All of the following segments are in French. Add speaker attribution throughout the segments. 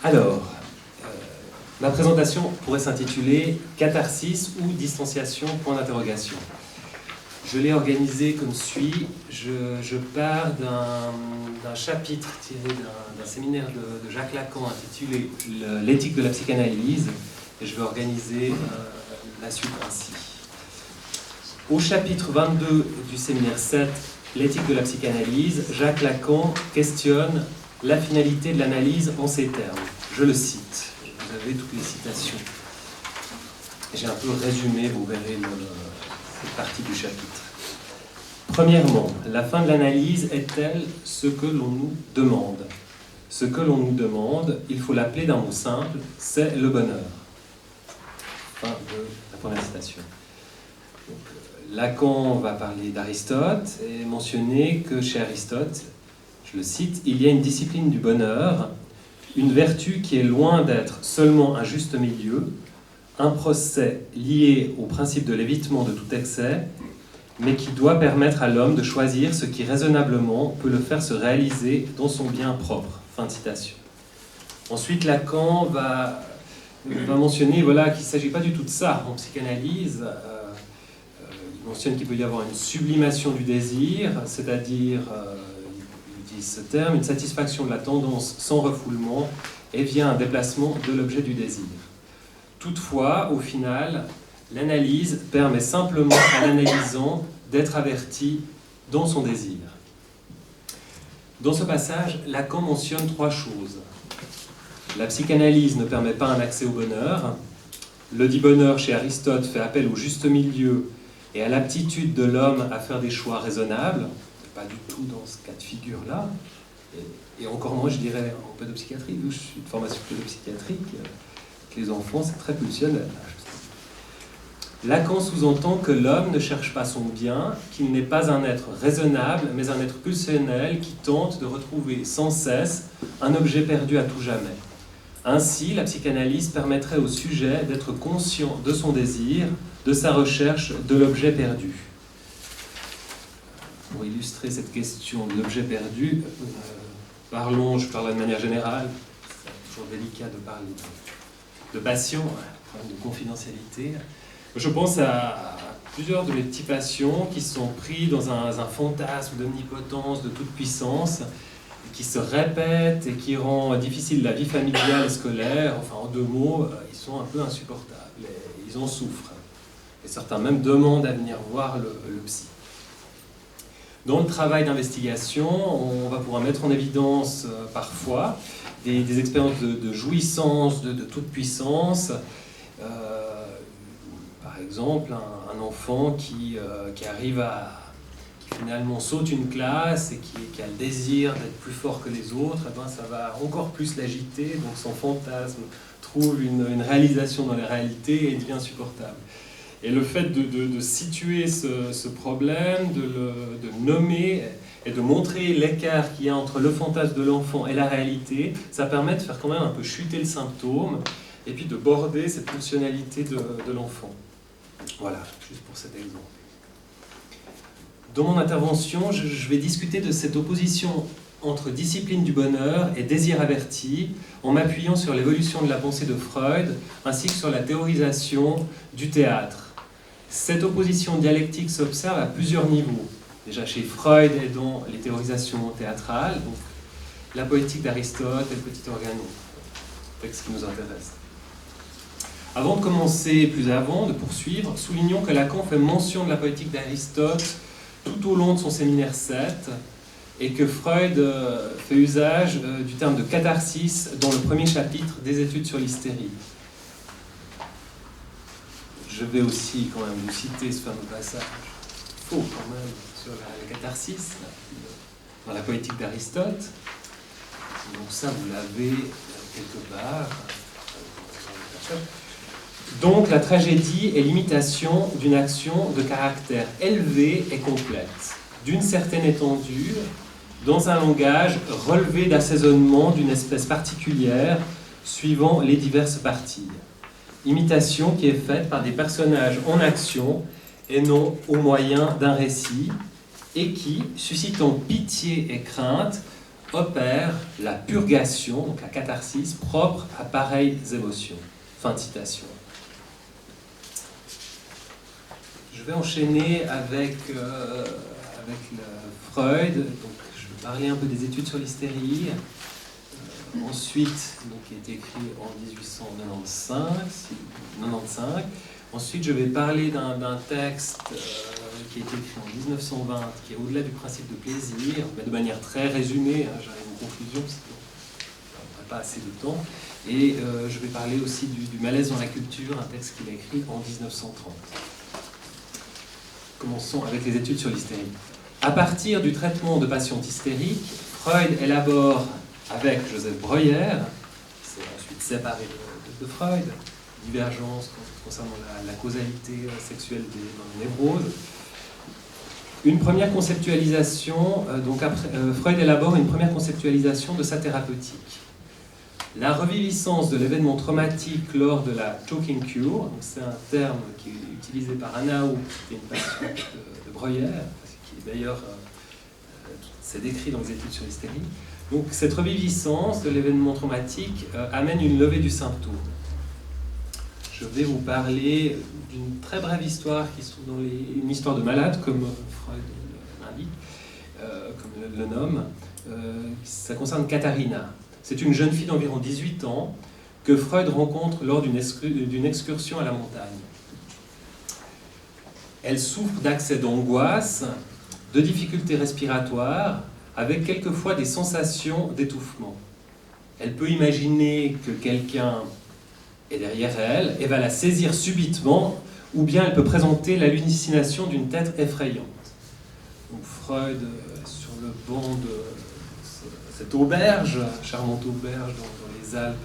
Speaker 1: Alors, ma présentation pourrait s'intituler « Catharsis ou distanciation ?» point d'interrogation. Je l'ai organisée comme suit. Je pars d'un chapitre tiré d'un séminaire de Jacques Lacan intitulé « L'éthique de la psychanalyse » et je vais organiser la suite ainsi. Au chapitre 22 du séminaire 7, « L'éthique de la psychanalyse », Jacques Lacan questionne la finalité de l'analyse en ces termes. Je le cite. Vous avez toutes les citations. J'ai un peu résumé, vous verrez cette partie du chapitre. Premièrement, la fin de l'analyse est-elle ce que l'on nous demande? Ce que l'on nous demande, il faut l'appeler d'un mot simple, c'est le bonheur. Fin de la première citation. Donc, Lacan va parler d'Aristote et mentionner que chez Aristote, je le cite, il y a une discipline du bonheur, une vertu qui est loin d'être seulement un juste milieu, un procès lié au principe de l'évitement de tout excès, mais qui doit permettre à l'homme de choisir ce qui raisonnablement peut le faire se réaliser dans son bien propre. Fin de citation. Ensuite, Lacan va mentionner qu'il ne s'agit pas du tout de ça en psychanalyse. Il mentionne qu'il peut y avoir une sublimation du désir, c'est-à-dire, il utilise ce terme, une satisfaction de la tendance sans refoulement et via un déplacement de l'objet du désir. Toutefois, au final, l'analyse permet simplement à l'analysant d'être averti dans son désir. Dans ce passage, Lacan mentionne trois choses. La psychanalyse ne permet pas un accès au bonheur. Le dit bonheur chez Aristote fait appel au juste milieu et à l'aptitude de l'homme à faire des choix raisonnables. Pas du tout dans ce cas de figure-là. Et encore moins, je dirais, en pédopsychiatrie, où je suis de formation pédopsychiatrique, que les enfants, c'est très pulsionnel. Lacan sous-entend que l'homme ne cherche pas son bien, qu'il n'est pas un être raisonnable, mais un être pulsionnel qui tente de retrouver sans cesse un objet perdu à tout jamais. Ainsi, la psychanalyse permettrait au sujet d'être conscient de son désir, de sa recherche de l'objet perdu. Pour illustrer cette question de l'objet perdu, je parle de manière générale, c'est toujours délicat de parler de passion, de confidentialité. Je pense à plusieurs de mes petits patients qui sont pris dans un fantasme d'omnipotence, de toute puissance, qui se répètent et qui rend difficile la vie familiale et scolaire. Enfin, en deux mots, ils sont un peu insupportables et ils en souffrent. Et certains même demandent à venir voir le psy. Dans le travail d'investigation, on va pouvoir mettre en évidence parfois des expériences de jouissance, de toute puissance. Par exemple, un enfant qui arrive qui finalement saute une classe et qui a le désir d'être plus fort que les autres, ça va encore plus l'agiter, donc son fantasme trouve une réalisation dans les réalités et devient insupportable. Et le fait de situer ce problème, de le nommer et de montrer l'écart qu'il y a entre le fantasme de l'enfant et la réalité, ça permet de faire quand même un peu chuter le symptôme et puis de border cette fonctionnalité de l'enfant. Voilà, juste pour cet exemple. Dans mon intervention, je vais discuter de cette opposition entre discipline du bonheur et désir averti, en m'appuyant sur l'évolution de la pensée de Freud, ainsi que sur la théorisation du théâtre. Cette opposition dialectique s'observe à plusieurs niveaux. Déjà chez Freud et dans les théorisations théâtrales, donc la poétique d'Aristote et le petit organon, texte qui nous intéresse. Avant de commencer de poursuivre, soulignons que Lacan fait mention de la poétique d'Aristote tout au long de son séminaire 7 et que Freud fait usage du terme de catharsis dans le premier chapitre des études sur l'hystérie. Je vais aussi quand même vous citer ce fameux passage faux quand même sur la catharsis dans la poétique d'Aristote. Donc ça, vous l'avez quelque part. Donc la tragédie est l'imitation d'une action de caractère élevé et complète, d'une certaine étendue, dans un langage relevé d'assaisonnement d'une espèce particulière, suivant les diverses parties. Imitation qui est faite par des personnages en action et non au moyen d'un récit, et qui, suscitant pitié et crainte, opère la purgation, donc la catharsis, propre à pareilles émotions. Fin de citation. Je vais enchaîner avec Freud. Donc, je vais parler un peu des études sur l'hystérie. Ensuite, donc, qui a été écrit en 1895. Ensuite, je vais parler d'un texte qui a été écrit en 1920, qui est au-delà du principe de plaisir, mais de manière très résumée. J'arrive aux conclusions, parce qu'on n'aurait pas assez de temps. Et je vais parler aussi du malaise dans la culture, un texte qu'il a écrit en 1930. Commençons avec les études sur l'hystérie. À partir du traitement de patients hystériques, Freud élabore avec Joseph Breuer, qui s'est ensuite séparé de Freud, divergence concernant la causalité sexuelle des névroses, une première conceptualisation, Freud élabore une première conceptualisation de sa thérapeutique. La reviviscence de l'événement traumatique lors de la talking cure, c'est un terme qui est utilisé par Anna Hu, qui est une patiente de Breuer, qui d'ailleurs c'est décrit dans les études sur l'hystérie. Donc cette reviviscence de l'événement traumatique amène une levée du symptôme. Je vais vous parler d'une très brève histoire qui se trouve dans une histoire de malade, comme Freud l'indique, comme le nomme. Ça concerne Katharina. C'est une jeune fille d'environ 18 ans que Freud rencontre lors d'une excursion à la montagne. Elle souffre d'accès d'angoisse, de difficultés respiratoires, avec quelquefois des sensations d'étouffement. Elle peut imaginer que quelqu'un est derrière elle et va la saisir subitement, ou bien elle peut présenter l'hallucination d'une tête effrayante. Donc Freud, sur le banc de cette auberge, charmante auberge dans les Alpes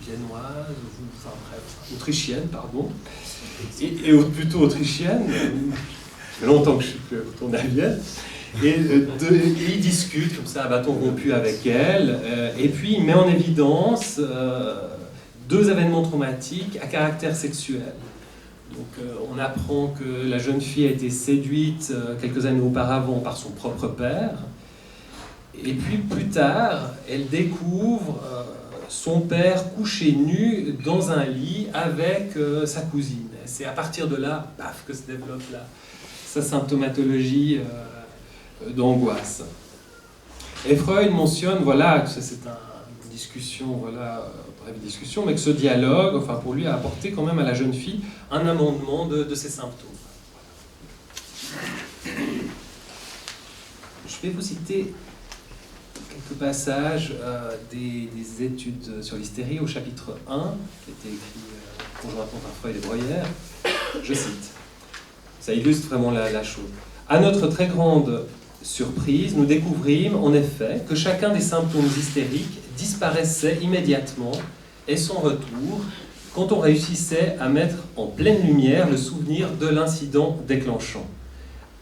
Speaker 1: viennoises, enfin bref, autrichiennes, pardon, et plutôt autrichienne, longtemps que je suis plus retourné à Vienne, et il discute comme ça à bâton rompu avec elle, et puis il met en évidence deux événements traumatiques à caractère sexuel. Donc on apprend que la jeune fille a été séduite quelques années auparavant par son propre père, et puis plus tard, elle découvre son père couché nu dans un lit avec sa cousine. C'est à partir de là, paf, que se développe sa symptomatologie d'angoisse. Et Freud mentionne, voilà, que c'est une discussion, brève discussion, mais que ce dialogue, enfin pour lui, a apporté quand même à la jeune fille un amendement de ses symptômes. Je vais vous citer quelques passages des études sur l'hystérie au chapitre 1, qui a été écrit conjointement par Freud et Breuer. Je cite. Ça illustre vraiment la chose. À notre très grande surprise, nous découvrîmes en effet que chacun des symptômes hystériques disparaissait immédiatement et son retour quand on réussissait à mettre en pleine lumière le souvenir de l'incident déclenchant,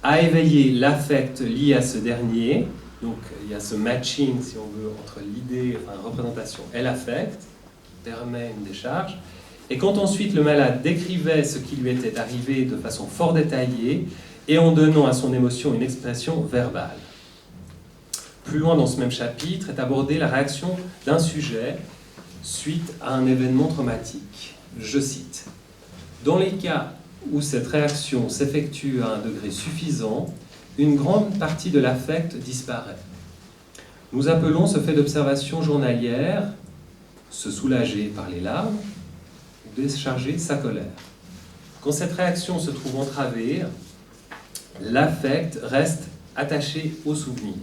Speaker 1: à éveiller l'affect lié à ce dernier. Donc il y a ce matching, si on veut, entre l'idée, enfin représentation et l'affect, qui permet une décharge. Et quand ensuite le malade décrivait ce qui lui était arrivé de façon fort détaillée et en donnant à son émotion une expression verbale. Plus loin dans ce même chapitre est abordée la réaction d'un sujet suite à un événement traumatique. Je cite. Dans les cas où cette réaction s'effectue à un degré suffisant, une grande partie de l'affect disparaît. Nous appelons ce fait d'observation journalière se soulager par les larmes ou décharger sa colère. Quand cette réaction se trouve entravée, l'affect reste attaché au souvenir.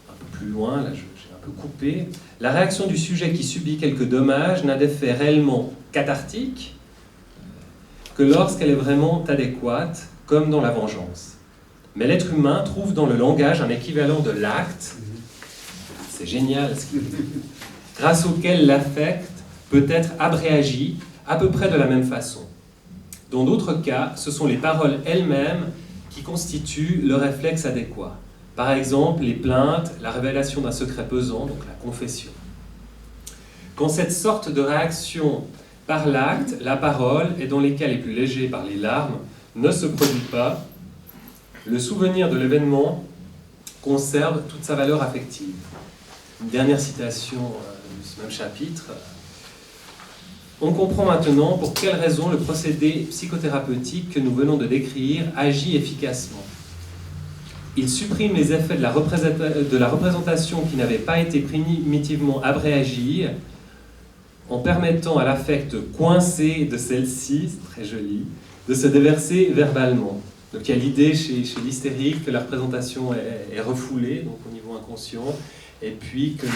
Speaker 1: Un peu plus loin, là j'ai un peu coupé, la réaction du sujet qui subit quelques dommages n'a d'effet réellement cathartique que lorsqu'elle est vraiment adéquate, comme dans la vengeance. Mais l'être humain trouve dans le langage un équivalent de l'acte, c'est génial, grâce auquel l'affect peut être abréagi à peu près de la même façon. Dans d'autres cas, ce sont les paroles elles-mêmes qui constituent le réflexe adéquat. Par exemple, les plaintes, la révélation d'un secret pesant, donc la confession. Quand cette sorte de réaction par l'acte, la parole, et dans les cas les plus légers par les larmes, ne se produit pas, le souvenir de l'événement conserve toute sa valeur affective. Une dernière citation de ce même chapitre. On comprend maintenant pour quelles raisons le procédé psychothérapeutique que nous venons de décrire agit efficacement. Il supprime les effets de la représentation qui n'avaient pas été primitivement abréagés en permettant à l'affect coincé de celle-ci, c'est très joli, de se déverser verbalement. Donc il y a l'idée chez l'hystérique que la représentation est refoulée, donc au niveau inconscient, et puis que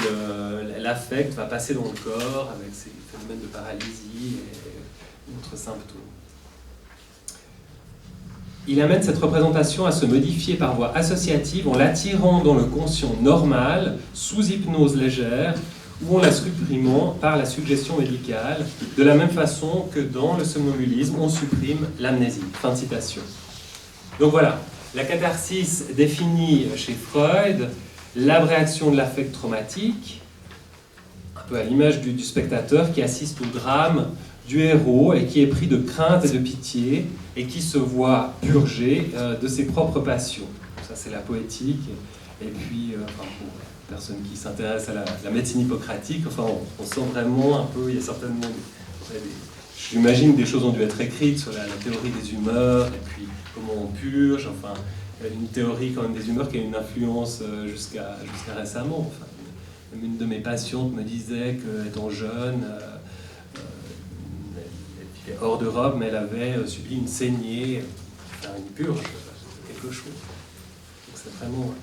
Speaker 1: l'affect va passer dans le corps avec ses phénomènes de paralysie et d'autres symptômes. Il amène cette représentation à se modifier par voie associative en l'attirant dans le conscient normal, sous hypnose légère, ou en la supprimant par la suggestion médicale, de la même façon que dans le somnambulisme, on supprime l'amnésie. Fin de citation. Donc voilà, la catharsis définit chez Freud l'abréaction de l'affect traumatique, un peu à l'image du spectateur qui assiste au drame du héros et qui est pris de crainte et de pitié et qui se voit purger de ses propres passions. Ça, c'est la poétique. Et puis, pour les personnes qui s'intéressent à la médecine hippocratique, enfin, on sent vraiment un peu, il y a certainement j'imagine des choses ont dû être écrites sur la théorie des humeurs et puis comment on purge, enfin, une théorie quand même des humeurs qui a une influence jusqu'à récemment. Enfin, une de mes patientes me disait qu'étant jeune, elle était hors d'Europe, mais elle avait subi une saignée, enfin, une purge, quelque chose. Donc c'est vraiment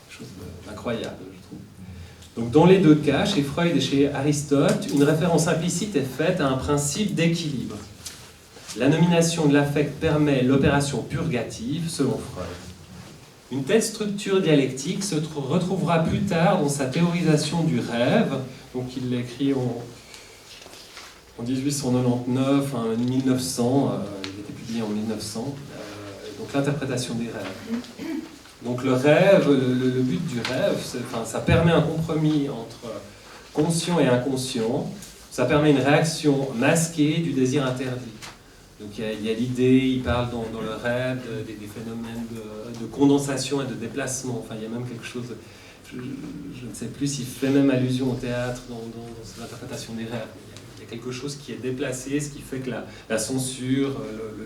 Speaker 1: quelque chose d'incroyable, je trouve. Donc dans les deux cas, chez Freud et chez Aristote, une référence implicite est faite à un principe d'équilibre. La nomination de l'affect permet l'opération purgative, selon Freud. Une telle structure dialectique se retrouvera plus tard dans sa théorisation du rêve, donc il l'écrit en 1899, en 1900, il a été publié en 1900, donc l'interprétation des rêves. Donc le rêve, le but du rêve, ça permet un compromis entre conscient et inconscient, ça permet une réaction masquée du désir interdit. Donc il y a l'idée, il parle dans le rêve des phénomènes de condensation et de déplacement. Enfin, il y a même quelque chose, je ne sais plus s'il fait même allusion au théâtre dans l'interprétation des rêves. Il y a quelque chose qui est déplacé, ce qui fait que la censure,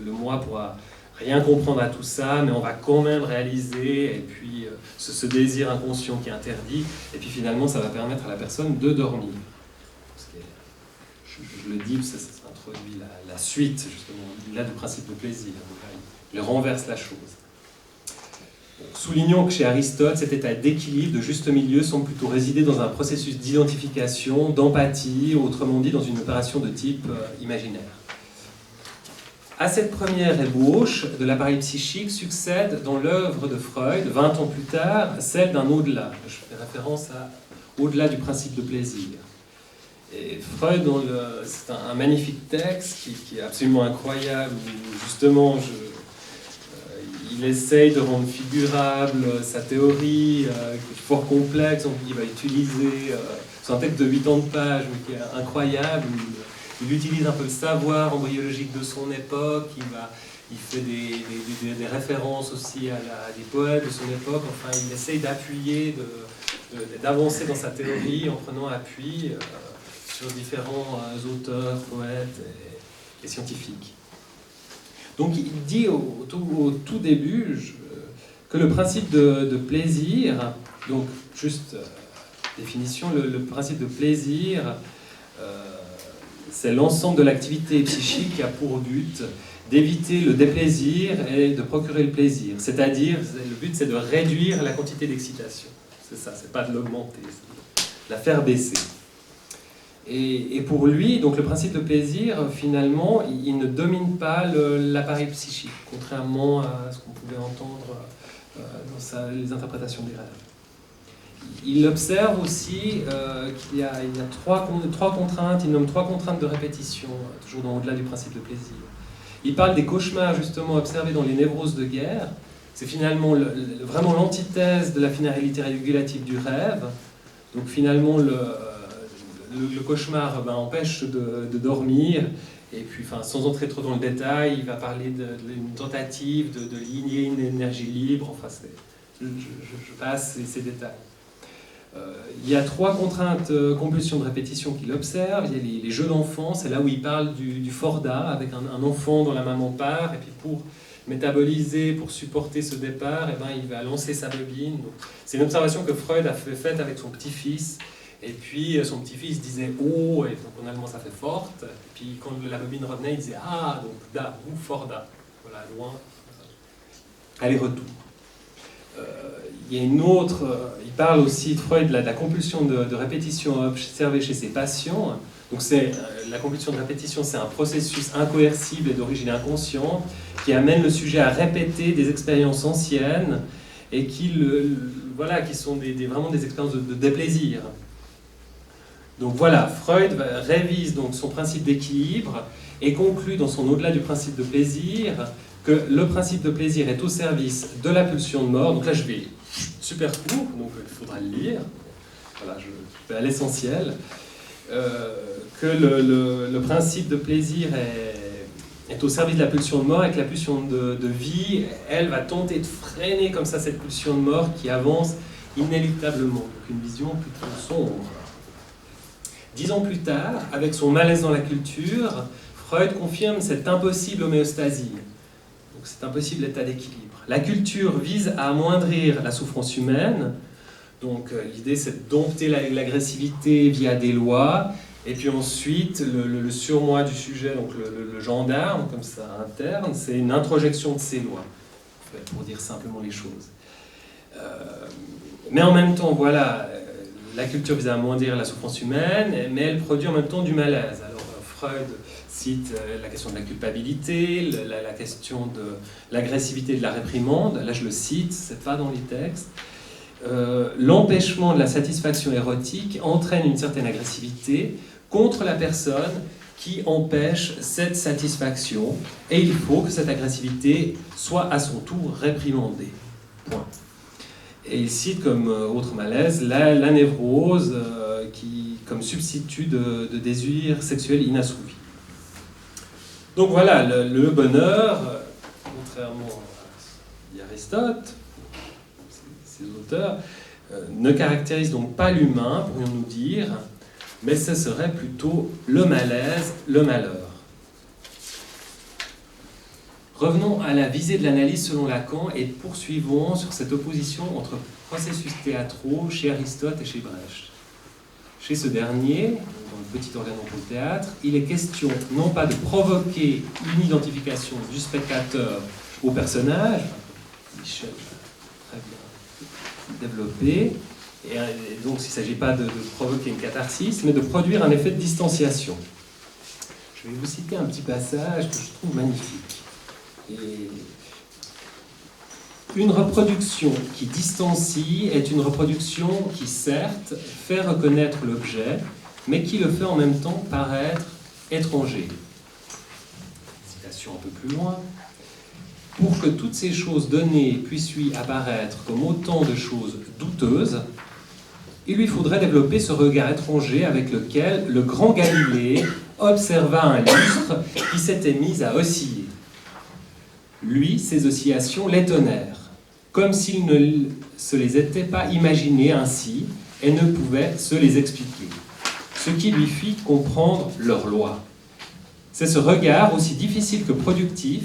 Speaker 1: le moi pourra rien comprendre à tout ça, mais on va quand même réaliser, et puis ce désir inconscient qui est interdit, et puis finalement ça va permettre à la personne de dormir. Parce que, je le dis, ça introduit la suite, justement, là du principe de plaisir. Il renverse la chose. Soulignons que chez Aristote, cet état d'équilibre, de juste milieu, semble plutôt résider dans un processus d'identification, d'empathie, autrement dit dans une opération de type imaginaire. À cette première ébauche de l'appareil psychique succède dans l'œuvre de Freud, 20 ans plus tard, celle d'un au-delà. Je fais référence à au-delà du principe de plaisir. Et Freud, c'est un magnifique texte qui est absolument incroyable, où justement il essaye de rendre figurable sa théorie, qui est fort complexe, donc il va utiliser, c'est un texte de 80 pages, mais qui est incroyable. Il utilise un peu le savoir embryologique de son époque, il fait des références aussi à des poètes de son époque, enfin il essaye d'appuyer, d'avancer dans sa théorie en prenant appui sur différents auteurs, poètes et scientifiques. Donc il dit au tout début que le principe de plaisir, donc juste définition, le principe de plaisir, c'est l'ensemble de l'activité psychique qui a pour but d'éviter le déplaisir et de procurer le plaisir. C'est-à-dire, le but c'est de réduire la quantité d'excitation. C'est ça, c'est pas de l'augmenter, c'est de la faire baisser. Et pour lui, donc le principe de plaisir, finalement, il ne domine pas l'appareil psychique, contrairement à ce qu'on pouvait entendre dans les interprétations des rêves. Il observe aussi qu'il y a trois contraintes, il nomme 3 contraintes de répétition, toujours au-delà du principe de plaisir. Il parle des cauchemars justement observés dans les névroses de guerre. C'est finalement vraiment l'antithèse de la finalité régulative du rêve. Donc finalement le cauchemar empêche de dormir. Et puis, sans entrer trop dans le détail, il va parler d'une tentative de lier une énergie libre. Enfin, je passe ces détails. Il y a 3 contraintes compulsion de répétition qu'il observe. Il y a les jeux d'enfants, c'est là où il parle du Forda, avec un enfant dont la maman part, et puis pour métaboliser, pour supporter ce départ, et ben, il va lancer sa bobine. C'est une observation que Freud a faite avec son petit-fils, et puis son petit-fils disait « oh », et donc en allemand ça fait « forte », et puis quand la bobine revenait, il disait « ah », donc « da » ou « forda », voilà, loin, aller-retour. Il y a une autre, il parle aussi de Freud de la compulsion de répétition observée chez ses patients. Donc la compulsion de répétition, c'est un processus incoercible et d'origine inconsciente qui amène le sujet à répéter des expériences anciennes et qui sont vraiment des expériences de déplaisir. Donc voilà, Freud révise donc son principe d'équilibre et conclut dans son au-delà du principe de plaisir que le principe de plaisir est au service de la pulsion de mort. Donc là, je vais super court, donc il faudra le lire. Voilà, je vais à l'essentiel. Que le principe de plaisir est au service de la pulsion de mort et que la pulsion de vie, elle, va tenter de freiner comme ça cette pulsion de mort qui avance inéluctablement. Donc une vision plutôt sombre. 10 ans plus tard, avec son malaise dans la culture, Freud confirme cette impossible homéostasie. Donc cet impossible état d'équilibre. La culture vise à amoindrir la souffrance humaine. Donc l'idée, c'est de dompter l'agressivité via des lois. Et puis ensuite, le surmoi du sujet, donc le gendarme, comme ça, interne, c'est une introjection de ces lois, pour dire simplement les choses. Mais en même temps, voilà, la culture vise à amoindrir la souffrance humaine, mais elle produit en même temps du malaise. Alors Freud cite la question de la culpabilité, la question de l'agressivité de la réprimande. Là, je le cite, c'est pas dans les textes. L'empêchement de la satisfaction érotique entraîne une certaine agressivité contre la personne qui empêche cette satisfaction, et il faut que cette agressivité soit à son tour réprimandée. Point. Et il cite comme autre malaise la névrose comme substitut de désir sexuel inassouvi. Donc voilà, le bonheur, contrairement à Aristote, ses auteurs, ne caractérise donc pas l'humain, pourrions-nous dire, mais ce serait plutôt le malaise, le malheur. Revenons à la visée de l'analyse selon Lacan et poursuivons sur cette opposition entre processus théâtraux chez Aristote et chez Brecht. Chez ce dernier, dans le petit organon pour le théâtre, il est question non pas de provoquer une identification du spectateur au personnage, Michel très bien développé, et donc il ne s'agit pas de provoquer une catharsis, mais de produire un effet de distanciation. Je vais vous citer un petit passage que je trouve magnifique. Et une reproduction qui distancie est une reproduction qui, certes, fait reconnaître l'objet, mais qui le fait en même temps paraître étranger. Citation un peu plus loin. Pour que toutes ces choses données puissent lui apparaître comme autant de choses douteuses, il lui faudrait développer ce regard étranger avec lequel le grand Galilée observa un lustre qui s'était mis à osciller. Lui, ces oscillations l'étonnèrent, comme s'il ne se les était pas imaginées ainsi et ne pouvait se les expliquer, ce qui lui fit comprendre leur loi. C'est ce regard, aussi difficile que productif,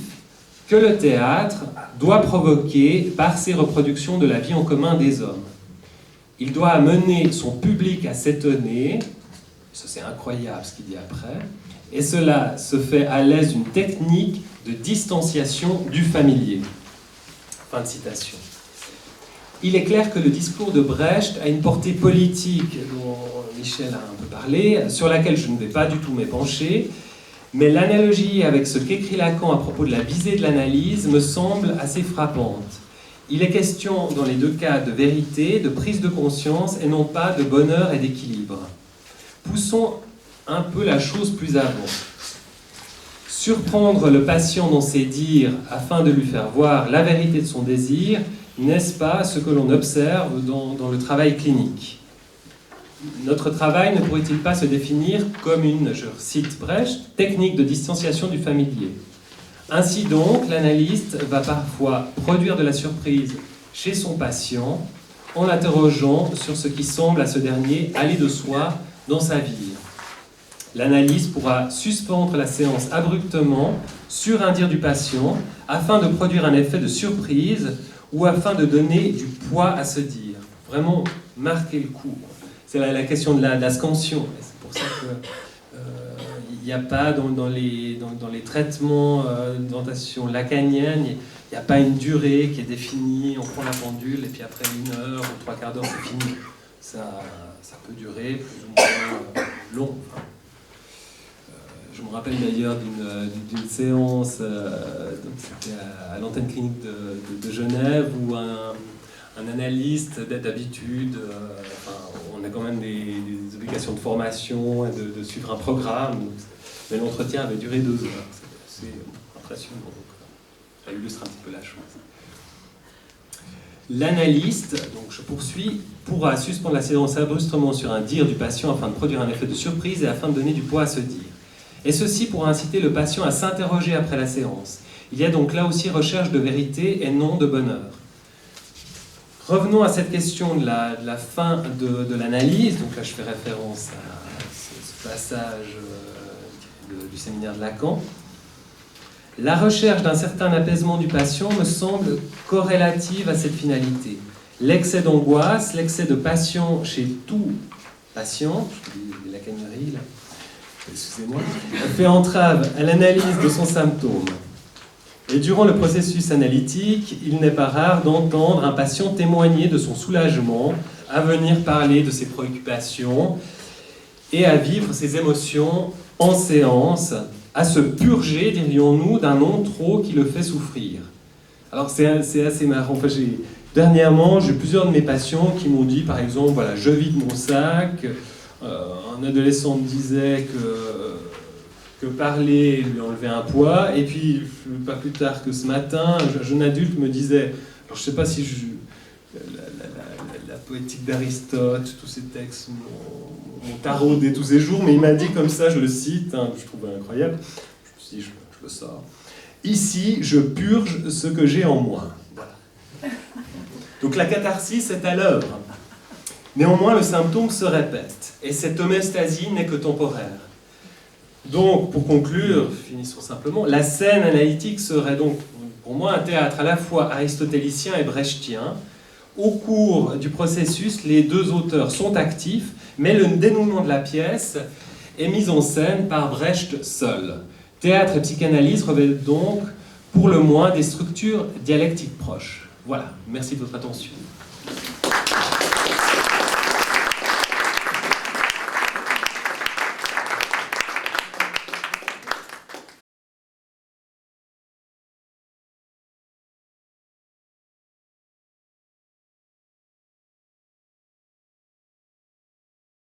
Speaker 1: que le théâtre doit provoquer par ses reproductions de la vie en commun des hommes. Il doit amener son public à s'étonner, ça c'est incroyable ce qu'il dit après, et cela se fait à l'aise d'une technique de distanciation du familier. Fin de citation. Il est clair que le discours de Brecht a une portée politique, dont Michel a un peu parlé, sur laquelle je ne vais pas du tout m'épancher, mais l'analogie avec ce qu'écrit Lacan à propos de la visée de l'analyse me semble assez frappante. Il est question, dans les deux cas, de vérité, de prise de conscience, et non pas de bonheur et d'équilibre. Poussons un peu la chose plus avant. Surprendre le patient dans ses dires afin de lui faire voir la vérité de son désir, n'est-ce pas ce que l'on observe dans le travail clinique? Notre travail ne pourrait-il pas se définir comme une, je cite Brecht, technique de distanciation du familier? Ainsi donc, l'analyste va parfois produire de la surprise chez son patient en l'interrogeant sur ce qui semble à ce dernier aller de soi dans sa vie. L'analyse pourra suspendre la séance abruptement sur un dire du patient afin de produire un effet de surprise ou afin de donner du poids à ce dire. Vraiment marquer le coup. C'est la question de la scansion. C'est pour ça qu'il n'y a pas dans les traitements d'orientation lacanienne, il n'y a pas une durée qui est définie, on prend la pendule et puis après 1 heure ou 3/4 d'heure c'est fini. Ça peut durer plus ou moins long. Je me rappelle d'ailleurs d'une séance, c'était à l'antenne clinique de Genève, où un analyste, d'habitude, on a quand même des obligations de formation et de suivre un programme, mais l'entretien avait duré 2 heures. C'est assez impressionnant. Ça illustre un petit peu la chose. L'analyste, donc je poursuis, pourra suspendre la séance abruptement sur un dire du patient afin de produire un effet de surprise et afin de donner du poids à ce dire. Et ceci pourra inciter le patient à s'interroger après la séance. Il y a donc là aussi recherche de vérité et non de bonheur. Revenons à cette question de la fin de l'analyse. Donc là je fais référence à ce passage du séminaire de Lacan. La recherche d'un certain apaisement du patient me semble corrélative à cette finalité. L'excès d'angoisse, l'excès de passion chez tout patient, je dis la cagnerie là, excusez-moi, fait entrave à l'analyse de son symptôme. Et durant le processus analytique, il n'est pas rare d'entendre un patient témoigner de son soulagement, à venir parler de ses préoccupations et à vivre ses émotions en séance, à se purger, dirions-nous, d'un non trop qui le fait souffrir. Alors c'est assez marrant. Enfin, dernièrement, j'ai plusieurs de mes patients qui m'ont dit, par exemple, voilà, je vide mon sac. Un adolescent me disait que parler lui enlevait un poids, et puis pas plus tard que ce matin, un jeune adulte me disait, alors je ne sais pas si la poétique d'Aristote, tous ces textes m'ont taraudé tous ces jours, mais il m'a dit comme ça, je le cite, je trouvais incroyable, je me suis dit, je le sors. Ici, je purge ce que j'ai en moi. Voilà. Donc la catharsis est à l'œuvre. Néanmoins, le symptôme se répète, et cette homéostasie n'est que temporaire. Donc, pour conclure, finissons simplement, la scène analytique serait donc, pour moi, un théâtre à la fois aristotélicien et brechtien. Au cours du processus, les deux auteurs sont actifs, mais le dénouement de la pièce est mis en scène par Brecht seul. Théâtre et psychanalyse revêtent donc, pour le moins, des structures dialectiques proches. Voilà, merci de votre attention.